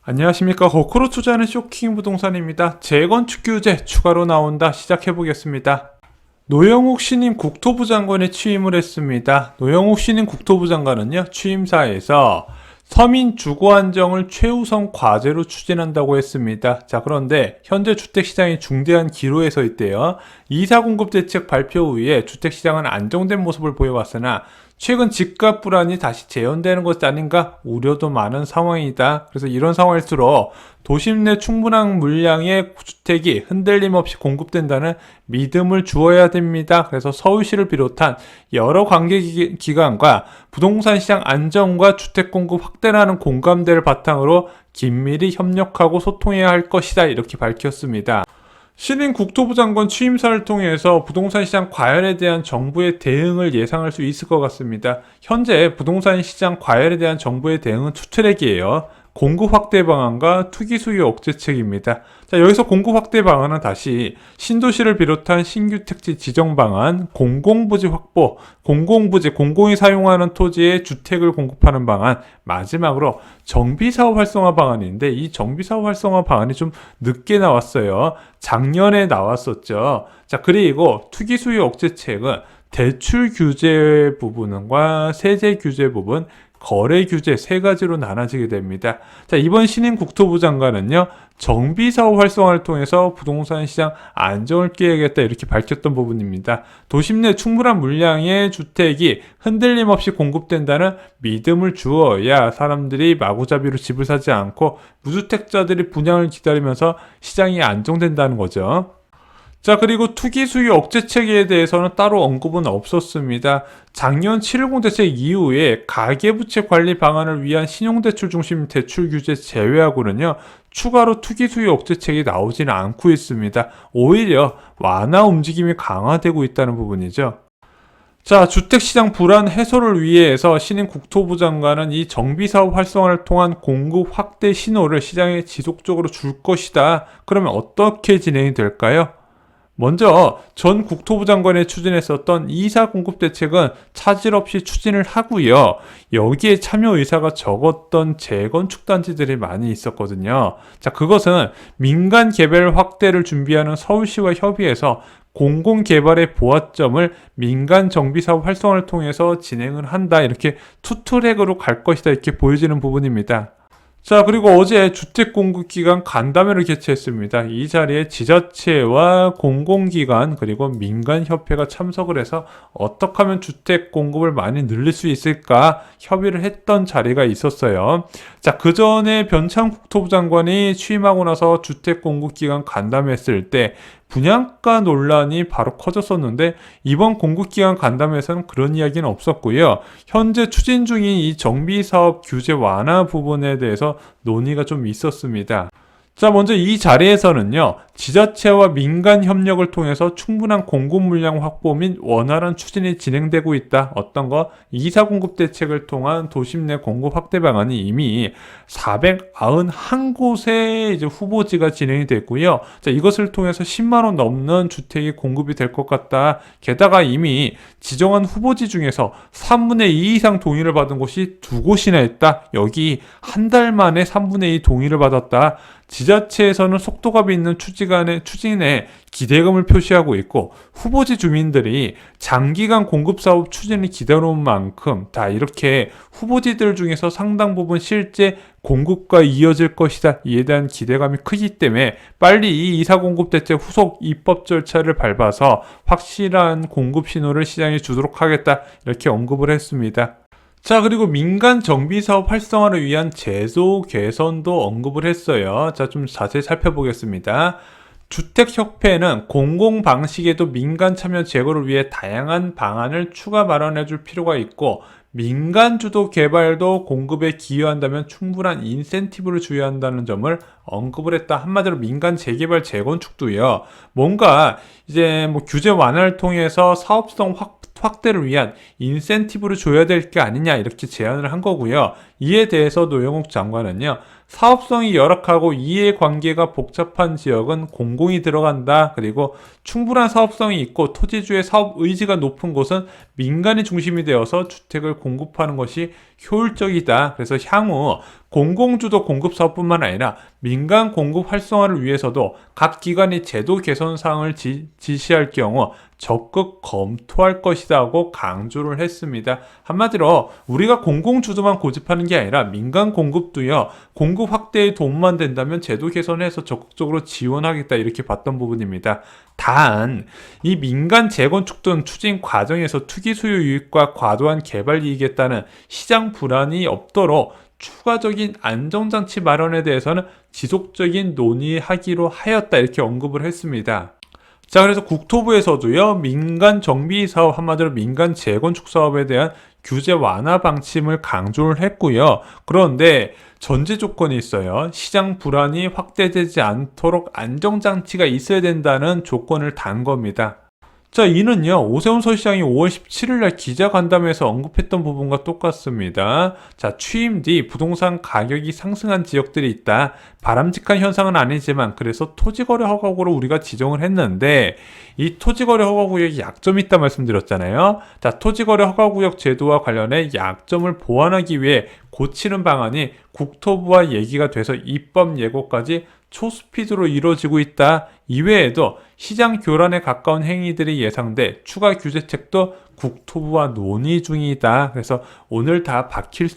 안녕하십니까. 거꾸로 투자하는 쇼킹 부동산입니다. 재건축 규제 추가로 나온다. 시작해보겠습니다. 노영욱 신임 국토부 장관에 취임을 했습니다. 노영욱 신임 국토부 장관은요, 취임사에서 서민 주거 안정을 최우선 과제로 추진한다고 했습니다. 자, 그런데 현재 주택시장이 중대한 기로에 서 있대요. 2사 공급 대책 발표 후에 주택시장은 안정된 모습을 보여왔으나 최근 집값 불안이 다시 재현되는 것 아닌가 우려도 많은 상황이다. 그래서 이런 상황일수록 도심 내 충분한 물량의 주택이 흔들림 없이 공급된다는 믿음을 주어야 됩니다. 그래서 서울시를 비롯한 여러 관계기관과 부동산 시장 안정과 주택 공급 확대라는 공감대를 바탕으로 긴밀히 협력하고 소통해야 할 것이다. 이렇게 밝혔습니다. 신임 국토부 장관 취임사를 통해서 부동산 시장 과열에 대한 정부의 대응을 예상할 수 있을 것 같습니다. 현재 부동산 시장 과열에 대한 정부의 대응은 투트랙이에요. 공급 확대 방안과 투기 수요 억제책입니다. 자, 여기서 공급 확대 방안은 다시 신도시를 비롯한 신규 택지 지정 방안, 공공부지 확보, 공공부지, 공공이 사용하는 토지에 주택을 공급하는 방안, 마지막으로 정비사업 활성화 방안인데 이 정비사업 활성화 방안이 좀 늦게 나왔어요. 작년에 나왔었죠. 자, 그리고 투기 수요 억제책은 대출 규제 부분과 세제 규제 부분, 거래 규제 세 가지로 나눠지게 됩니다. 자, 이번 신임 국토부 장관은요, 정비사업 활성화를 통해서 부동산 시장 안정을 깨야겠다 이렇게 밝혔던 부분입니다. 도심 내 충분한 물량의 주택이 흔들림 없이 공급된다는 믿음을 주어야 사람들이 마구잡이로 집을 사지 않고 무주택자들이 분양을 기다리면서 시장이 안정된다는 거죠. 자, 그리고 투기 수요 억제책에 대해서는 따로 언급은 없었습니다. 작년 710 대책 이후에 가계부채 관리 방안을 위한 신용대출 중심 대출 규제 제외하고는요, 추가로 투기 수요 억제책이 나오지는 않고 있습니다. 오히려 완화 움직임이 강화되고 있다는 부분이죠. 자, 주택시장 불안 해소를 위해서 신임 국토부 장관은 이 정비사업 활성화를 통한 공급 확대 신호를 시장에 지속적으로 줄 것이다. 그러면 어떻게 진행이 될까요? 먼저 전 국토부 장관이 추진했었던 2사 공급 대책은 차질 없이 추진을 하고요. 여기에 참여 의사가 적었던 재건축 단지들이 많이 있었거든요. 자, 그것은 민간 개발 확대를 준비하는 서울시와 협의해서 공공개발의 보완점을 민간 정비사업 활성화를 통해서 진행을 한다. 이렇게 투트랙으로 갈 것이다. 이렇게 보여지는 부분입니다. 자, 그리고 어제 주택공급기관 간담회를 개최했습니다. 이 자리에 지자체와 공공기관 그리고 민간협회가 참석을 해서 어떻게 하면 주택공급을 많이 늘릴 수 있을까 협의를 했던 자리가 있었어요. 자, 그 전에 변창 국토부 장관이 취임하고 나서 주택공급기관 간담회 했을 때 분양가 논란이 바로 커졌었는데 이번 공급기관 간담회에서는 그런 이야기는 없었고요. 현재 추진 중인 이 정비사업 규제 완화 부분에 대해서 논의가 좀 있었습니다. 자, 먼저 이 자리에서는요, 지자체와 민간 협력을 통해서 충분한 공급 물량 확보 및 원활한 추진이 진행되고 있다. 어떤 거? 2사 공급 대책을 통한 도심 내 공급 확대 방안이 이미 491곳에 이제 후보지가 진행이 됐고요. 자, 이것을 통해서 10만 원 넘는 주택이 공급이 될 것 같다. 게다가 이미 지정한 후보지 중에서 3분의 2 이상 동의를 받은 곳이 2곳이나 있다. 여기 한 달 만에 3분의 2 동의를 받았다. 지자체에서는 속도감이 있는 추진에 기대감을 표시하고 있고 후보지 주민들이 장기간 공급사업 추진을 기다려온 만큼 다 이렇게 후보지들 중에서 상당 부분 실제 공급과 이어질 것이다. 이에 대한 기대감이 크기 때문에 빨리 이 2사 공급 대책 후속 입법 절차를 밟아서 확실한 공급 신호를 시장에 주도록 하겠다. 이렇게 언급을 했습니다. 자, 그리고 민간 정비사업 활성화를 위한 제도 개선도 언급을 했어요. 자, 좀 자세히 살펴보겠습니다. 주택협회는 공공 방식에도 민간 참여 제고를 위해 다양한 방안을 추가 마련해 줄 필요가 있고 민간 주도 개발도 공급에 기여한다면 충분한 인센티브를 주어야 한다는 점을 언급을 했다. 한마디로 민간 재개발 재건축도요. 뭔가 이제 뭐 규제 완화를 통해서 사업성 확대를 위한 인센티브를 줘야 될 게 아니냐 이렇게 제안을 한 거고요. 이에 대해서 노영욱 장관은요, 사업성이 열악하고 이해관계가 복잡한 지역은 공공이 들어간다. 그리고 충분한 사업성이 있고 토지주의 사업 의지가 높은 곳은 민간이 중심이 되어서 주택을 공급하는 것이 효율적이다. 그래서 향후 공공주도 공급 사업뿐만 아니라 민간 공급 활성화를 위해서도 각 기관이 제도 개선 사항을 지시할 경우 적극 검토할 것이다 하고 강조를 했습니다. 한마디로 우리가 공공주도만 고집하는 게 아니라 민간 공급도요, 공급 확대에 도움만 된다면 제도 개선해서 적극적으로 지원하겠다 이렇게 봤던 부분입니다. 단, 이 민간 재건축 등 추진 과정에서 투기 수요 유입과 과도한 개발 이익에 따른 시장 불안이 없도록 추가적인 안정장치 마련에 대해서는 지속적인 논의하기로 하였다 이렇게 언급을 했습니다. 자, 그래서 국토부에서도요, 민간 정비 사업, 한마디로 민간 재건축 사업에 대한 규제 완화 방침을 강조를 했고요. 그런데 전제 조건이 있어요. 시장 불안이 확대되지 않도록 안정장치가 있어야 된다는 조건을 단 겁니다. 자, 이는요, 오세훈 서울시장이 5월 17일 날 기자간담회에서 언급했던 부분과 똑같습니다. 자, 취임 뒤 부동산 가격이 상승한 지역들이 있다. 바람직한 현상은 아니지만 그래서 토지거래 허가구로 우리가 지정을 했는데 이 토지거래 허가구역이 약점이 있다 말씀드렸잖아요. 자, 토지거래 허가구역 제도와 관련해 약점을 보완하기 위해 고치는 방안이 국토부와 얘기가 돼서 입법 예고까지 초스피드로 이루어지고 있다. 이외에도 시장 교란에 가까운 행위들이 예상돼 추가 규제책도 국토부와 논의 중이다. 그래서 오늘 다 밝힐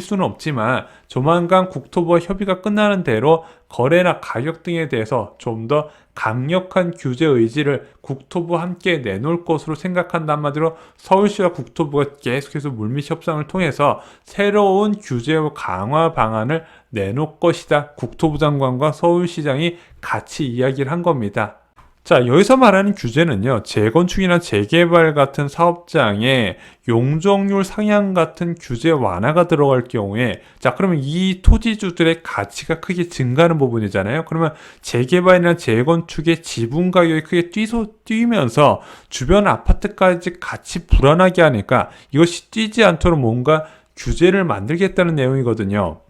수는 없지만 조만간 국토부와 협의가 끝나는 대로 거래나 가격 등에 대해서 좀 더 강력한 규제 의지를 국토부와 함께 내놓을 것으로 생각한다. 한마디로 서울시와 국토부가 계속해서 물밑 협상을 통해서 새로운 규제 강화 방안을 내놓을 것이다. 국토부 장관과 서울시장이 같이 이야기를 한 겁니다. 자, 여기서 말하는 규제는요, 재건축이나 재개발 같은 사업장에 용적률 상향 같은 규제 완화가 들어갈 경우에, 자, 그러면 이 토지주들의 가치가 크게 증가하는 부분이잖아요. 그러면 재개발이나 재건축의 지분 가격이 크게 뛰면서 주변 아파트까지 같이 불안하게 하니까 이것이 뛰지 않도록 뭔가 규제를 만들겠다는 내용이거든요.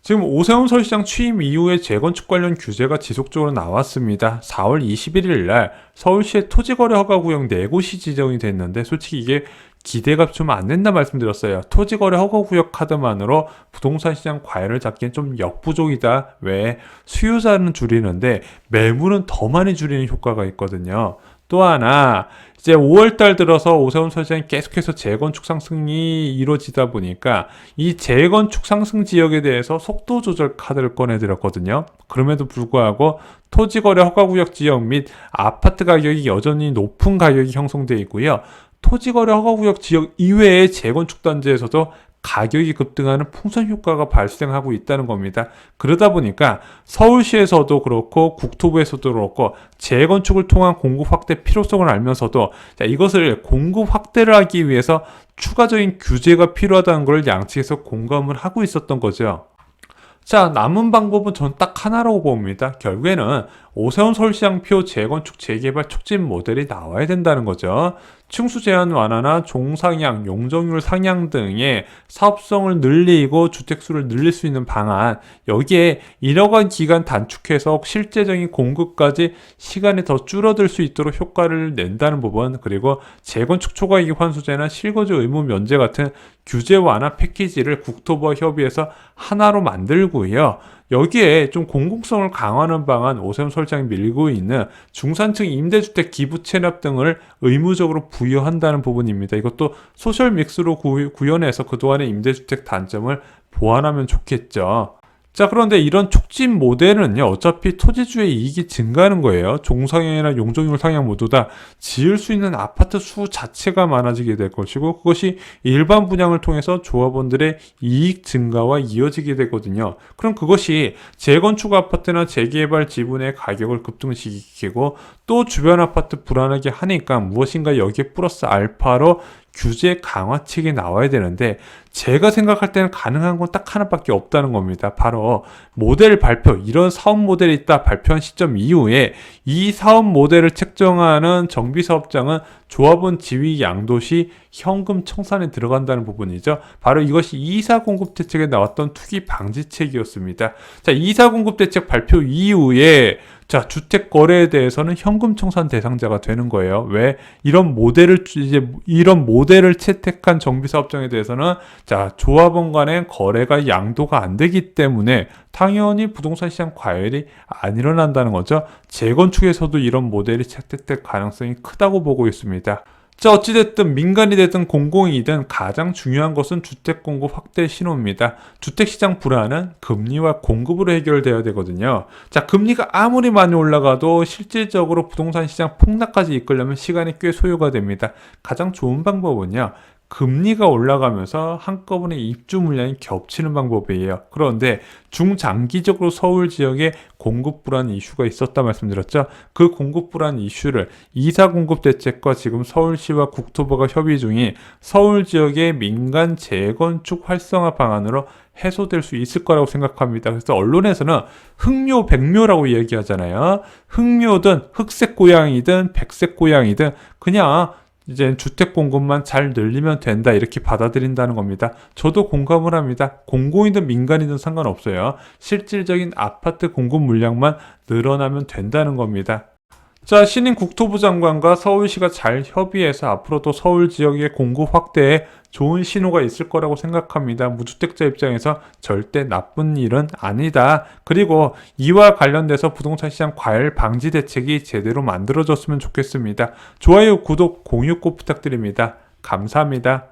지금 오세훈 서울시장 취임 이후에 재건축 관련 규제가 지속적으로 나왔습니다. 4월 21일 날 서울시의 토지거래 허가구역 4곳이 지정이 됐는데 솔직히 이게 기대가 좀 안 된다 말씀드렸어요. 토지거래 허가구역 카드만으로 부동산 시장 과열을 잡기엔 좀 역부족이다. 왜? 수요자는 줄이는데 매물은 더 많이 줄이는 효과가 있거든요. 또 하나, 이제 5월달 들어서 오세훈 서울시장이 계속해서 재건축 상승이 이루어지다 보니까 이 재건축 상승 지역에 대해서 속도 조절 카드를 꺼내드렸거든요. 그럼에도 불구하고 토지거래 허가구역 지역 및 아파트 가격이 여전히 높은 가격이 형성되어 있고요. 토지거래 허가구역 지역 이외의 재건축 단지에서도 가격이 급등하는 풍선 효과가 발생하고 있다는 겁니다. 그러다 보니까 서울시에서도 그렇고 국토부에서도 그렇고 재건축을 통한 공급 확대 필요성을 알면서도 자, 이것을 공급 확대를 하기 위해서 추가적인 규제가 필요하다는 걸 양측에서 공감을 하고 있었던 거죠. 자, 남은 방법은 전 딱 하나라고 봅니다. 결국에는 오세훈 서울시장표 재건축 재개발 촉진 모델이 나와야 된다는 거죠. 층수 제한 완화나 종상향, 용적률 상향 등의 사업성을 늘리고 주택수를 늘릴 수 있는 방안, 여기에 일어간 기간 단축해서 실제적인 공급까지 시간이 더 줄어들 수 있도록 효과를 낸다는 부분, 그리고 재건축 초과이익 환수제나 실거주 의무 면제 같은 규제 완화 패키지를 국토부와 협의해서 하나로 만들고요. 여기에 좀 공공성을 강화하는 방안, 오세훈 서울시장이 밀고 있는 중산층 임대주택 기부 체납 등을 의무적으로 부여한다는 부분입니다. 이것도 소셜 믹스로 구현해서 그동안의 임대주택 단점을 보완하면 좋겠죠. 자, 그런데 이런 촉진 모델은요, 어차피 토지주의 이익이 증가하는 거예요. 종상향이나 용적률 상향 모두 다 지을 수 있는 아파트 수 자체가 많아지게 될 것이고, 그것이 일반 분양을 통해서 조합원들의 이익 증가와 이어지게 되거든요. 그럼 그것이 재건축 아파트나 재개발 지분의 가격을 급등시키고 또 주변 아파트 불안하게 하니까 무엇인가 여기에 플러스 알파로 규제 강화책이 나와야 되는데 제가 생각할 때는 가능한 건 딱 하나밖에 없다는 겁니다. 바로 모델 발표, 이런 사업 모델이 있다 발표한 시점 이후에 이 사업 모델을 책정하는 정비사업장은 조합원 지위 양도시 현금 청산에 들어간다는 부분이죠. 바로 이것이 2사 공급 대책에 나왔던 투기 방지책이었습니다. 자, 2사 공급 대책 발표 이후에 자, 주택 거래에 대해서는 현금 청산 대상자가 되는 거예요. 왜? 이런 모델을 채택한 정비 사업장에 대해서는 자, 조합원 간의 거래가 양도가 안 되기 때문에 당연히 부동산 시장 과열이 안 일어난다는 거죠. 재건축에서도 이런 모델이 채택될 가능성이 크다고 보고 있습니다. 자, 어찌됐든 민간이 되든 공공이든 가장 중요한 것은 주택 공급 확대 신호입니다. 주택시장 불안은 금리와 공급으로 해결돼야 되거든요. 자, 금리가 아무리 많이 올라가도 실질적으로 부동산 시장 폭락까지 이끌려면 시간이 꽤 소요가 됩니다. 가장 좋은 방법은요, 금리가 올라가면서 한꺼번에 입주 물량이 겹치는 방법이에요. 그런데 중장기적으로 서울 지역에 공급 불안 이슈가 있었다 말씀드렸죠. 그 공급 불안 이슈를 2사 공급 대책과 지금 서울시와 국토부가 협의 중인 서울 지역의 민간 재건축 활성화 방안으로 해소될 수 있을 거라고 생각합니다. 그래서 언론에서는 흑묘, 백묘라고 얘기하잖아요. 흑묘든 흑색 고양이든 백색 고양이든 그냥 이제 주택 공급만 잘 늘리면 된다 이렇게 받아들인다는 겁니다. 저도 공감을 합니다. 공공이든 민간이든 상관없어요. 실질적인 아파트 공급 물량만 늘어나면 된다는 겁니다. 자, 신임 국토부 장관과 서울시가 잘 협의해서 앞으로도 서울 지역의 공급 확대에 좋은 신호가 있을 거라고 생각합니다. 무주택자 입장에서 절대 나쁜 일은 아니다. 그리고 이와 관련돼서 부동산 시장 과열 방지 대책이 제대로 만들어졌으면 좋겠습니다. 좋아요, 구독, 공유 꼭 부탁드립니다. 감사합니다.